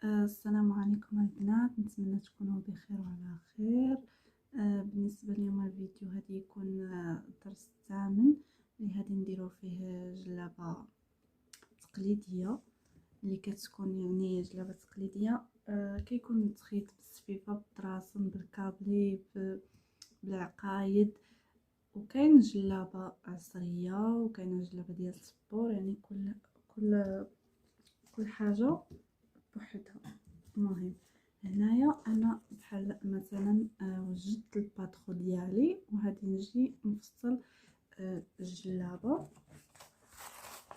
السلام عليكم البنات، نتمنى تكونوا بخير وعلى خير. بالنسبه اليوم الفيديو هذا يكون الدرس الثامن اللي غادي نديرو فيه جلابه تقليديه اللي كتكون يعني جلابه تقليديه. كيكون التخيط بالسفيفه بالطراسم بالكابلي بالعقايد، وكاين جلابه عصريه وكاين جلابه ديال الصبور، يعني كل حاجه بوحدها. المهم هنايا انا بحال مثلا وجدت الباترو ديالي وغادي نجي نفصل الجلابه.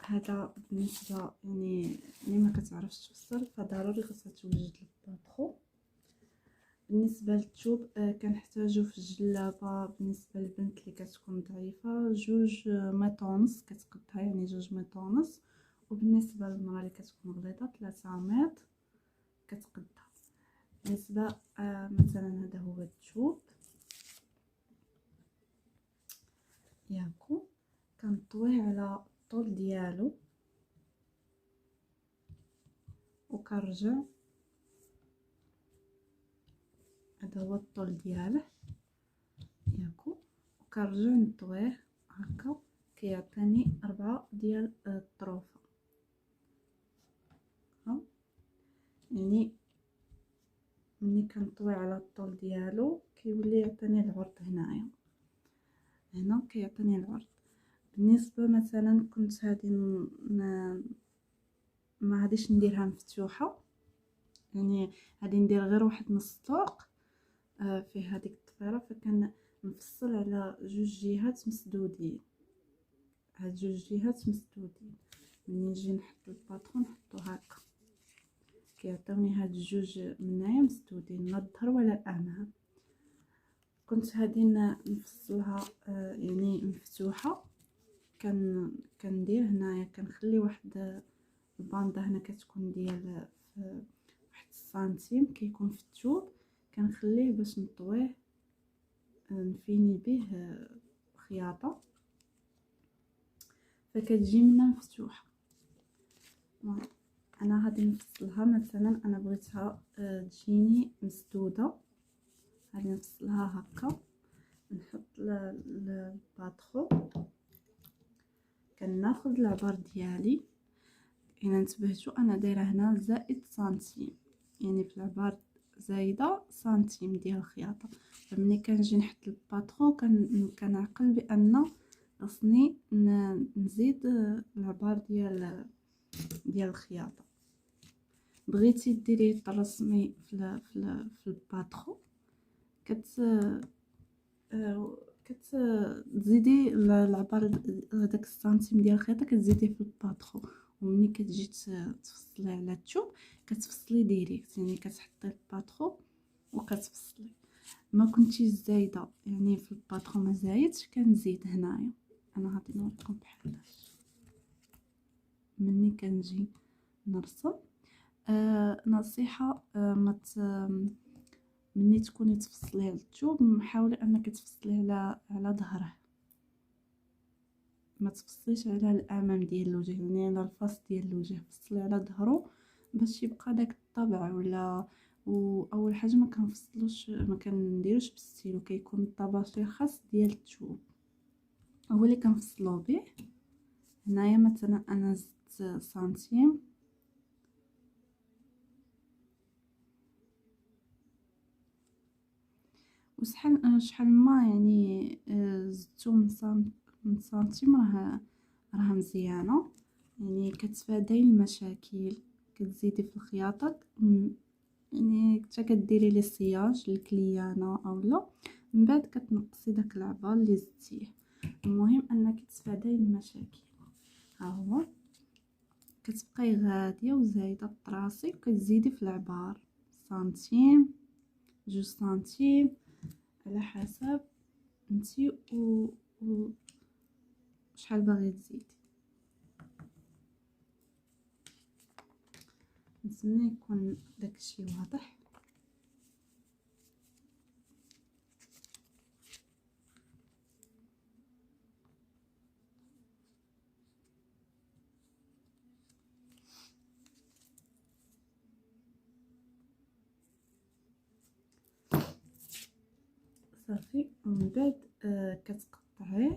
هذا بالنسبه يعني اللي ما كتعرفش تفصل فضروري خاصها توجد الباترو. بالنسبه للثوب كنحتاجو في الجلابه بالنسبه للبنت اللي كتكون ضعيفه 2 متر ونص كتقدها، يعني 2 متر ونص. وبالنسبه للمراه اللي كتكون غليظه 3 متر كتقدها. بالنسبه مثلا هذا هو الثوب ياكو، كنطويه على الطول ديالو وكنرجع، هذا هو الطول دياله ياكو، وكنرجع نطويه هكا كيعطيني 4 ديال الطروفه. يعني ملي كنطوي على الطول ديالو كيولي يعطيني العرض هنا كيعطيني العرض. بالنسبه مثلا كنت هادي ما غاديش نديرها مفتوحه، يعني غادي ندير غير واحد نص طوق في هذيك الضفيره، فكنفصل على 2 جهات مسدودين. هاد 2 جهات مسدودين ملي نجي نحط الباترون نحطو هكا كيعطيوني هاد 2 منايا مسدودين لا الظهر ولا الامام. كنت هادي نفصلها يعني مفتوحه. كندير هنايا كنخلي واحد الباندا هنا كتكون ديال في 1 سنتيم كيكون في الثوب، كنخليه باش نطويه نفيني به خياطه فكتجي منا مفتوحه. انا غادي نفصلها، مثلا انا بغيتها تجيني مسدوده، غادي نفصلها هكا، نحط الباترو، كناخذ العبار ديالي. الا انتبهتوا انا دايره هنا زائد سنتيم، يعني في العبار زايده سنتيم ديال الخياطه. فملي كنجي نحط الباترو كنعقل بان خصني نزيد العبار ديال الخياطه. بغيتي ديري ترسمي في الباترو كتزيدي العبار هذاك السنتيم ديال الخياطه كتزيديه في الباترو، ومني كتجي تفصلي على الثوب كتفصلي ديريكت، يعني كتحطي الباترو وكتفصلي. ما كنتيش زايده يعني في الباترو ما زايدش كنزيد هنايا. انا غادي نوريكم بحال هكا مني كنجي نرسم. نصيحه ملي تكوني تفصلي على الثوب حاولي انك تفصلي على ظهره، ما تفصليش على الامام ديال الوجه، يعني على الفاس ديال الوجه، فصلي على ظهره باش يبقى داك الطبع. ولا واول حاجه ما كنديروش بالستيلو، كيكون الطباشير خاص ديال الثوب هو اللي كنفصلو به. هنايا مثلا انا زدت سنتيم، شحال ما يعني زدتو من سنتيم راه مزيانه، يعني كتفاداي المشاكل. كتزيدي في الخياطه يعني حتى كديري لي صياج الكليانه اولا من بعد كتنقصي داك العبار اللي زدتيه. المهم انك تتفاداي المشاكل. ها هو كتبقاي غاديه وزايده الطراسي وكتزيدي في العبار سنتيم 2 سنتيم على حسب نتي شحال باغي تزيدي. نتمنى يكون داكشي واضح. صافي. ومن بعد كتقطعيه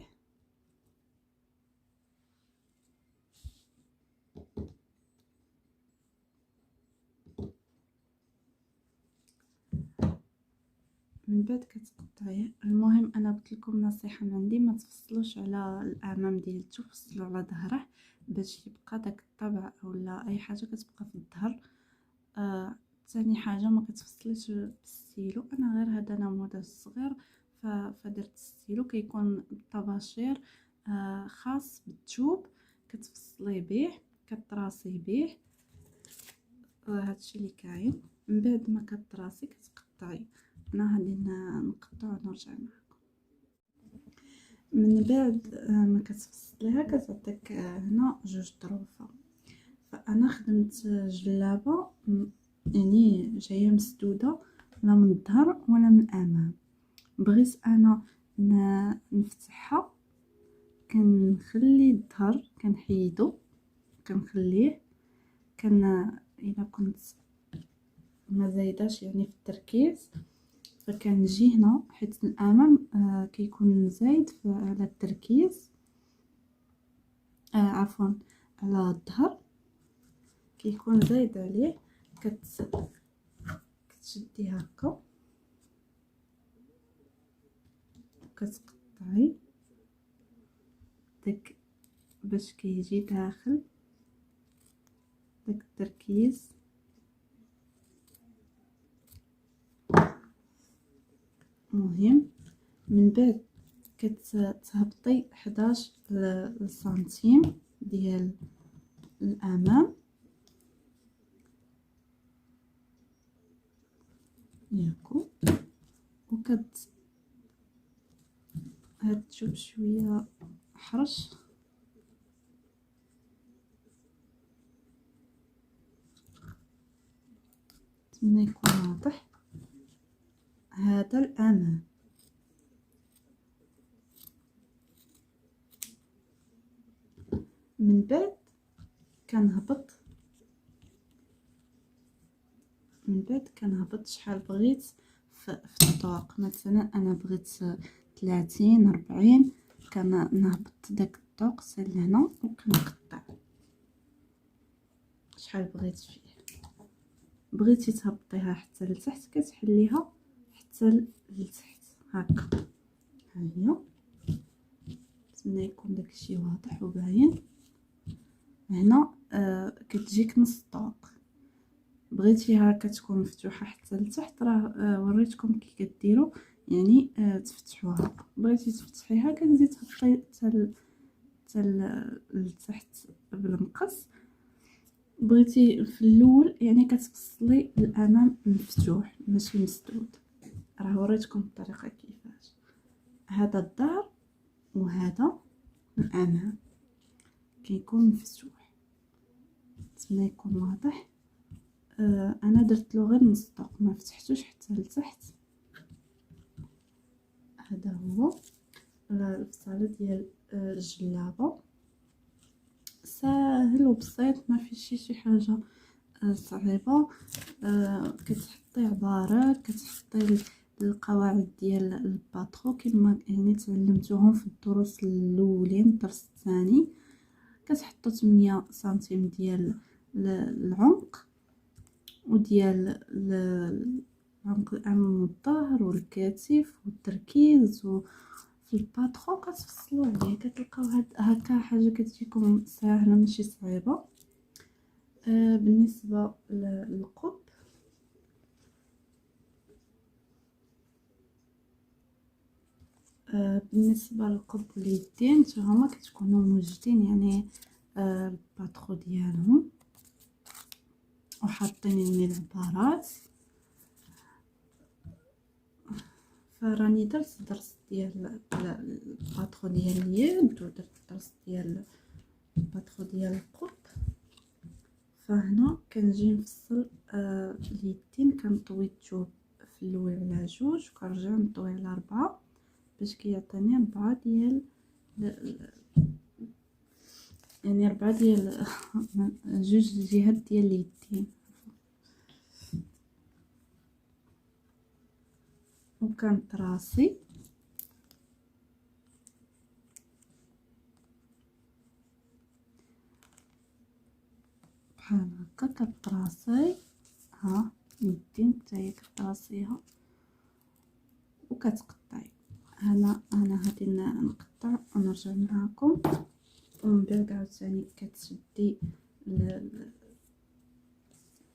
المهم انا قلت لكم نصيحه من عندي، ما تفصلوش على الاعمام ديالته، فصلوا على ظهره باش يبقى داك الطبع اولا اي حاجه كتبقى في الظهر. ثاني حاجه ما كتفصليش بالستيلو. انا غير هذا نموذج صغير فدرت الستيلو كيكون بالطباشير خاص بالثوب، كتفصليه به كطراسيه به. هادشي اللي كاين. من بعد ما كطراسي كتقطعي. انا غادي نقطع ونرجع معكم. من بعد ما كتفصليها كتعطيك هنا جوج ظروفه. فانا خدمت جلابه يعني جايه مسدوده، لا من الظهر ولا من الامام. بغيت انا نفتحها، كنخلي الظهر كنحيدو كنخليه، الا كنت ما زايداش يعني في التركيز فكنجي هنا، حيت الامام كيكون زايد على التركيز، عفوا على الظهر كيكون زايد عليه. كتشدي هكا وكتقطعي داك باش كيجي داخل داك التركيز. مهم من بعد كتهبطي 11 سنتيم ديال الامام ياكو، هاد تشوف شويه حرش. نتمنى يكون واضح. هذا الامام. من بعد كنهبط شحال بغيت في الطوق. مثلا انا بغيت 30 40 كنهبط داك الطوق حتى لهنا وكنقطع شحال بغيت فيه. بغيتي تهبطيها حتى لتحت كتحليها حتى لتحت هكا. ها هي. نتمنى يكون داكشي واضح وباين. هنا كتجيك نص طوق. بغيتيها كتكون مفتوحه حتى لتحت، راه وريتكم كي كديروا يعني تفتحوها. بغيتي تفتحيها كتزيد تحطي حتى لتحت بالمقص. بغيتي في الاول يعني كتفصلي الامام مفتوح ماشي مسدود. راه وريتكم الطريقه كيفاش. هذا الظهر وهذا الامام كيكون مفتوح. نتمنى يكون واضح. انا درت له غير نص طوق، ما فتحتوش حتى لتحت. هذا هو الفصاله ديال الجلابه. ساهل وبسيط، ما فيه شي حاجه صعيبه. كتحطي عبارات، كتحطي القواعد ديال الباترو كما يعني تعلمتوهم في الدروس الاولين. الدرس الثاني كتحطوا 8 سنتيم ديال العمق وديال عمق الامام والظهر والكتف والتركيز. وفي الباترو كتفصلوا عليه كتلقاو هكا حاجه كتجيكم ساهله ماشي صعيبه. بالنسبه للقب، بالنسبه للقب اليدين حتى هما كتكونوا موجدين يعني الباترو ديالهم وحاطين يعني العبارات. فراني درت درس ديال الباترو ديال اليد ودرت درس ديال الباترو ديال القب. فهنا كنجي نفصل اليدين، كنطوي الثوب في الاول على 2 وكنرجع نطوي على 4 باش كيعطيني 4 ديال يعني 4 ديال جوج جهات ديال اليدين. وكنطراسي بحال هكا كطراسي، ها يدين حتى هي كطراسيها وكتقطعي. انا غادي نقطع ونرجع معكم، ومن بعد عاوتاني كتشدي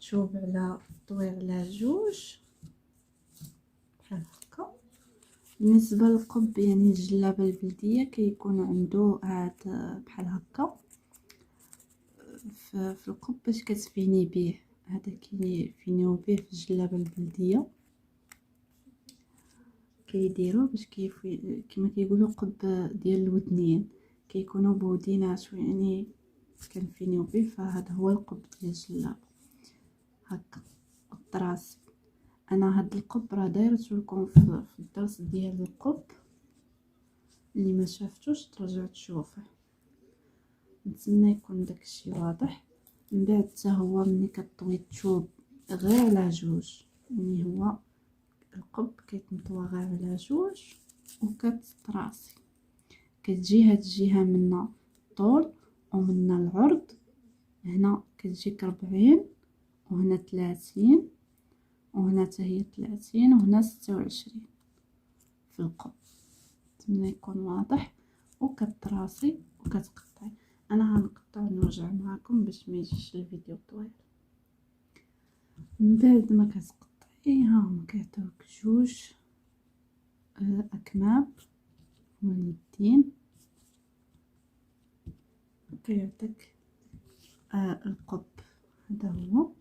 الثوب على الطوير على جوج بحال هكا. بالنسبه للقب يعني الجلابه البلديه كيكون عنده عاد بحال هكا في القب باش كتفيني به، هذا كيفينيو به في الجلابه البلديه، كيديروا باش كما كيقولوا قب ديال الودنين، كيكونوا بودينات يعني كنفينيو به، فهذا هو القب ديال الجلابه هكا الطراس. انا هاد القب راه دايرته لكم في الدرس ديال القب، اللي ما شافتوش ترجعوا تشوفوه، نتمنى يكون داكشي واضح. من بعد حتى هو ملي كطوي الثوب غير على جوج، يعني هو القب كيتنطوى غير على جوج وكتطراسي، كتجي هاد الجهه منا طول ومنا العرض، هنا كتجيك 40 وهنا 30 وهنا حتى هي 30 وهنا 26 في القب. نتمنى يكون واضح، وكتراسي وكتقطعي. انا غنقطع ونرجع معكم باش ما يجيش الفيديو طويل. من بعد ما كتقطعي ها هما كيعطيوك جوج اكمام واليدين، كيعطيك القب هذا هو.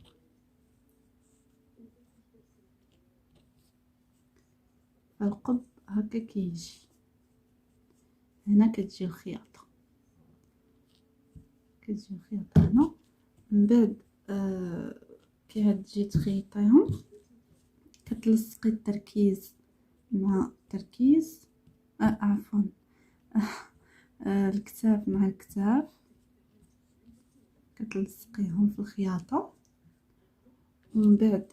القب هكا كيجي، هنا كتجي الخياطه، كتجي الخياطه هنا. من بعد كي هاد تجي تخيطيهم كتلصقي التركيز مع التركيز، عفوا الكتاف مع الكتاف، كتلصقيهم في الخياطه. ومن بعد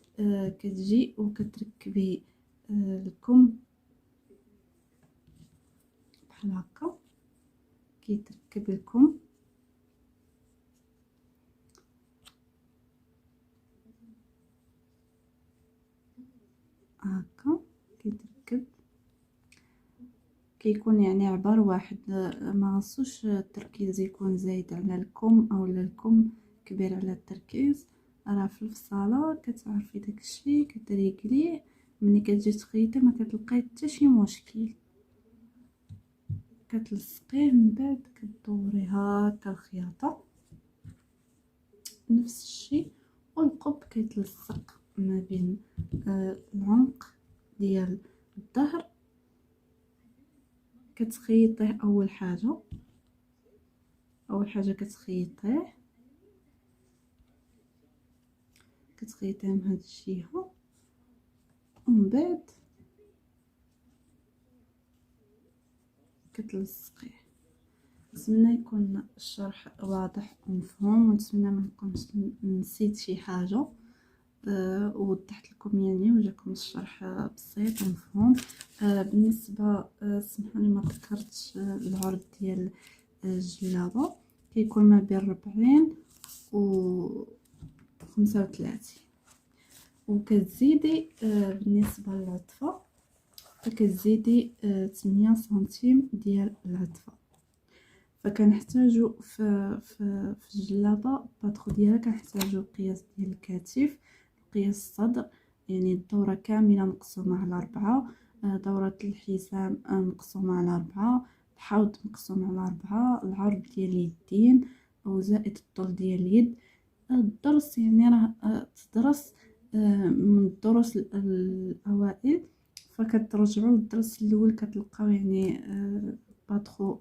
كتجي وكتركبي الكم بحال هكا، كيتركب الكم هكا، كيتركب كيكون يعني عبار واحد، ما خصوش التركيز يكون زايد على الكم اولا الكم كبير على التركيز. راه في الفصاله كتعرفي داكشي كتريكليه، ملي كتجي تخيطي ما كتلقاي حتى شي مشكل، كتلصقيه من بعد كدوري هكا الخياطه نفس الشيء. والقب كيتلصق ما بين العنق ديال الظهر، كتخيطيه اول حاجه كتخيطيه من هاد الجهه، ومن بعد كتلصقيه. نتمنى يكون الشرح واضح ومفهوم، ونتمنى ما نكونش نسيت شي حاجه، ووضحت لكم يعني وجاكم الشرح بسيط ومفهوم. بالنسبه سمحوا لي ما ذكرتش العرض ديال الجلابه، كيكون ما بين 40 و 35، وكتزيدي بالنسبه للعطفه فكتزيدي 8 سنتيم ديال العطفه. فكنحتاجو في الجلابه الباترو ديالها كنحتاجو القياس ديال الكتف، قياس الصدر، يعني الدوره كامله مقسومه على 4، دوره الحزام مقسومه على 4، الحوض مقسوم على 4، العرض ديال اليدين وزائد الطول ديال اليد. الضرس يعني راه تدرس من الدروس الاوائل، فكترجعوا للدرس الاول كتلقاو يعني باترو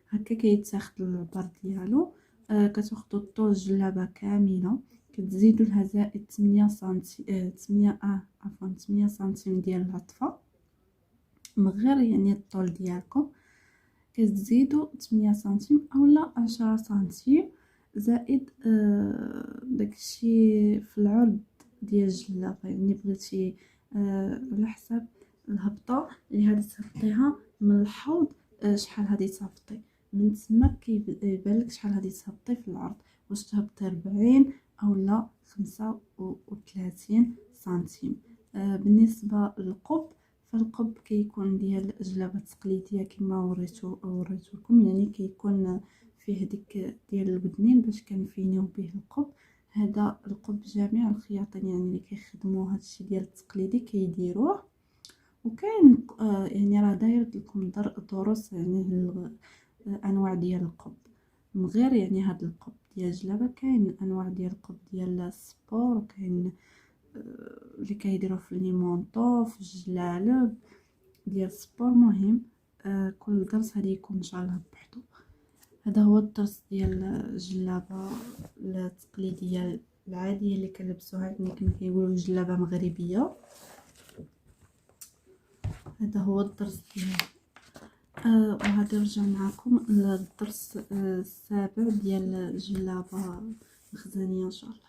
هكا كيتاخد العبر ديالو. كتاخدوا الطول الجلابه كامله كتزيدوا لها زائد 8 سنتيم 8 سنتيم ديال العطفه من غير يعني الطول ديالكم، كتزيدوا 8 سنتيم اولا 10 سنتيم زائد داكشي في العرض ديال الجلابه. يعني بغيتي على حساب الهبطه اللي غادي تهبطيها من الحوض شحال غادي تهبطي، من تما كيبان لك شحال غادي تهبطي في العرض. واش تهبط 40 او لا 35 سنتيم. بالنسبه للقب، فالقب كيكون ديال جلابه تقليديه كما وريتكم، يعني كيكون فيه ديك ديال الودنين باش كنفينيو به القب. هذا القب جميع الخياطين يعني اللي كيخدموا هادشي ديال التقليدي كيديروه. وكاين يعني راه دايرت لكم دروس يعني انواع ديال القب، من غير يعني هاد القب ديال الجلابه كاين انواع ديال القب ديال السبور، كاين اللي كيديروا في ليمونطو في الجلالب ديال السبور. مهم كل درس غادي يكون ان شاء الله بوحدو. هذا هو الدرس ديال الجلابه التقليديه العاديه اللي كنلبسوها كما كيقولوا جلابه مغربيه. هذا هو الدرس ديالي. وغادي نرجع معكم للدرس السابع ديال الجلابه المخزنيه ان شاء الله.